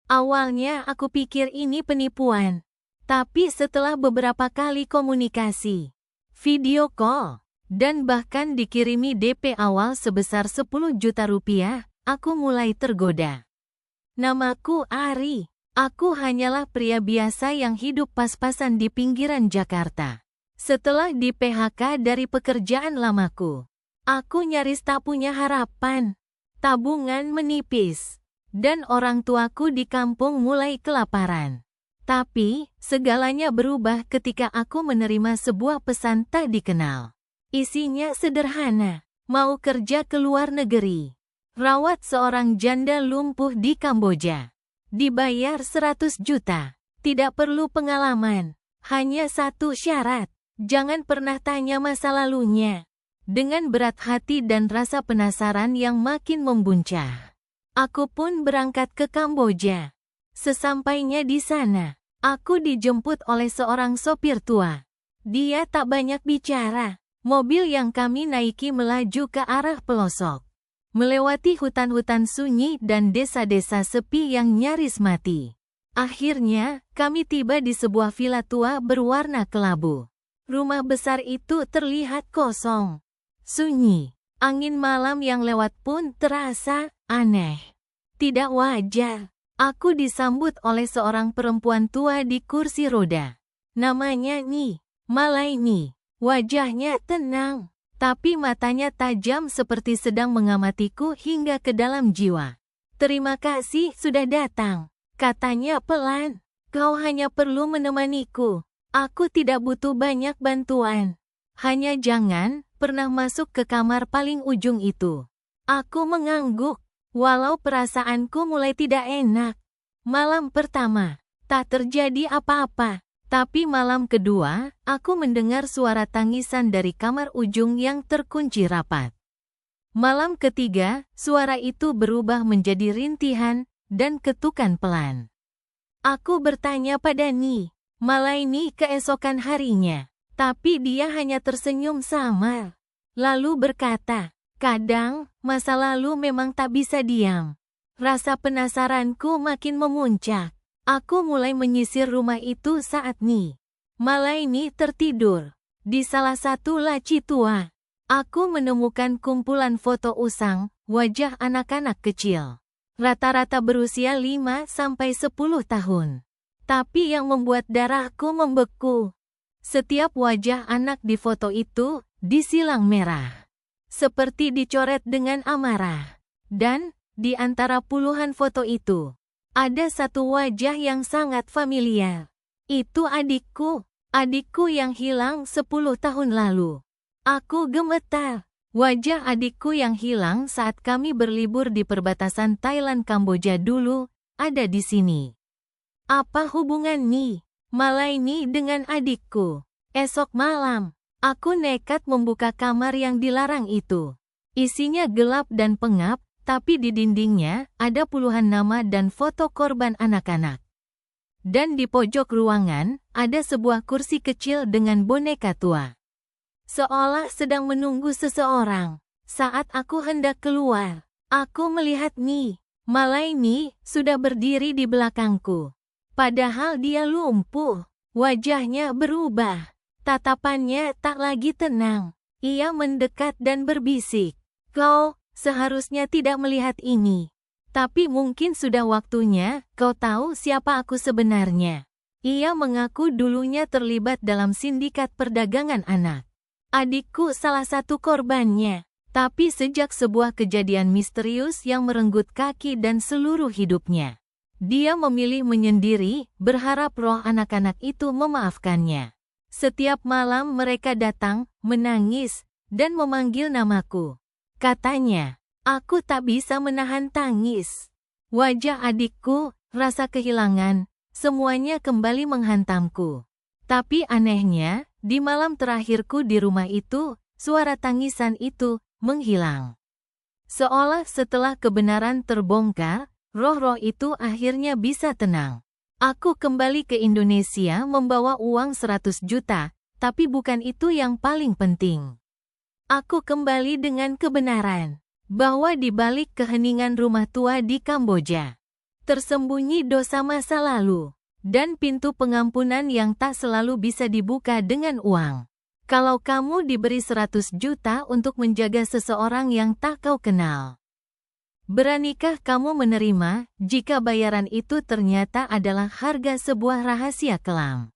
Awalnya aku pikir ini penipuan. Tapi setelah beberapa kali komunikasi, video call, dan bahkan dikirimi DP awal sebesar 10 juta rupiah, aku mulai tergoda. Namaku Ari. Aku hanyalah pria biasa yang hidup pas-pasan di pinggiran Jakarta. Setelah di PHK dari pekerjaan lamaku, aku nyaris tak punya harapan. Tabungan menipis, dan orang tuaku di kampung mulai kelaparan. Tapi, segalanya berubah ketika aku menerima sebuah pesan tak dikenal. Isinya sederhana, mau kerja ke luar negeri. Rawat seorang janda lumpuh di Kamboja. Dibayar 100 juta. Tidak perlu pengalaman. Hanya satu syarat. Jangan pernah tanya masa lalunya. Dengan berat hati dan rasa penasaran yang makin membuncah, aku pun berangkat ke Kamboja. Sesampainya di sana, aku dijemput oleh seorang sopir tua. Dia tak banyak bicara. Mobil yang kami naiki melaju ke arah pelosok, melewati hutan-hutan sunyi dan desa-desa sepi yang nyaris mati. Akhirnya, kami tiba di sebuah villa tua berwarna kelabu. Rumah besar itu terlihat kosong, sunyi. Angin malam yang lewat pun terasa aneh. Tidak wajar. Aku disambut oleh seorang perempuan tua di kursi roda. Namanya Ni Malaini. Wajahnya tenang, tapi matanya tajam seperti sedang mengamatiku hingga ke dalam jiwa. "Terima kasih sudah datang," katanya pelan. "Kau hanya perlu menemaniku. Aku tidak butuh banyak bantuan. Hanya jangan pernah masuk ke kamar paling ujung itu." Aku mengangguk, walau perasaanku mulai tidak enak. Malam pertama, tak terjadi apa-apa. Tapi malam kedua, aku mendengar suara tangisan dari kamar ujung yang terkunci rapat. Malam ketiga, suara itu berubah menjadi rintihan dan ketukan pelan. Aku bertanya pada Ni Malaini keesokan harinya, tapi dia hanya tersenyum samar. Lalu berkata, "Kadang, masa lalu memang tak bisa diam." Rasa penasaranku makin memuncak. Aku mulai menyisir rumah itu saat Ni Malaini tertidur. Di salah satu laci tua, aku menemukan kumpulan foto usang wajah anak-anak kecil. Rata-rata berusia 5-10 tahun. Tapi yang membuat darahku membeku, setiap wajah anak di foto itu disilang merah, seperti dicoret dengan amarah. Dan di antara puluhan foto itu, ada satu wajah yang sangat familiar. Itu adikku yang hilang 10 tahun lalu. Aku gemetar. Wajah adikku yang hilang saat kami berlibur di perbatasan Thailand Kamboja dulu, ada di sini. Apa hubungan Ni Malaini dengan adikku? Esok malam, aku nekat membuka kamar yang dilarang itu. Isinya gelap dan pengap, tapi di dindingnya ada puluhan nama dan foto korban anak-anak. Dan di pojok ruangan, ada sebuah kursi kecil dengan boneka tua. Seolah sedang menunggu seseorang. Saat aku hendak keluar, aku melihat Ni Malaini sudah berdiri di belakangku. Padahal dia lumpuh. Wajahnya berubah. Tatapannya tak lagi tenang. Ia mendekat dan berbisik, "Kau seharusnya tidak melihat ini. Tapi mungkin sudah waktunya kau tahu siapa aku sebenarnya." Ia mengaku dulunya terlibat dalam sindikat perdagangan anak. Adikku salah satu korbannya. Tapi sejak sebuah kejadian misterius yang merenggut kaki dan seluruh hidupnya, dia memilih menyendiri, berharap roh anak-anak itu memaafkannya. Setiap malam mereka datang, menangis, dan memanggil namaku. Katanya, aku tak bisa menahan tangis. Wajah adikku, rasa kehilangan, semuanya kembali menghantamku. Tapi anehnya, di malam terakhirku di rumah itu, suara tangisan itu menghilang. Seolah setelah kebenaran terbongkar, roh-roh itu akhirnya bisa tenang. Aku kembali ke Indonesia membawa uang 100 juta, tapi bukan itu yang paling penting. Aku kembali dengan kebenaran bahwa di balik keheningan rumah tua di Kamboja, tersembunyi dosa masa lalu, dan pintu pengampunan yang tak selalu bisa dibuka dengan uang. Kalau kamu diberi 100 juta untuk menjaga seseorang yang tak kau kenal, beranikah kamu menerima jika bayaran itu ternyata adalah harga sebuah rahasia kelam?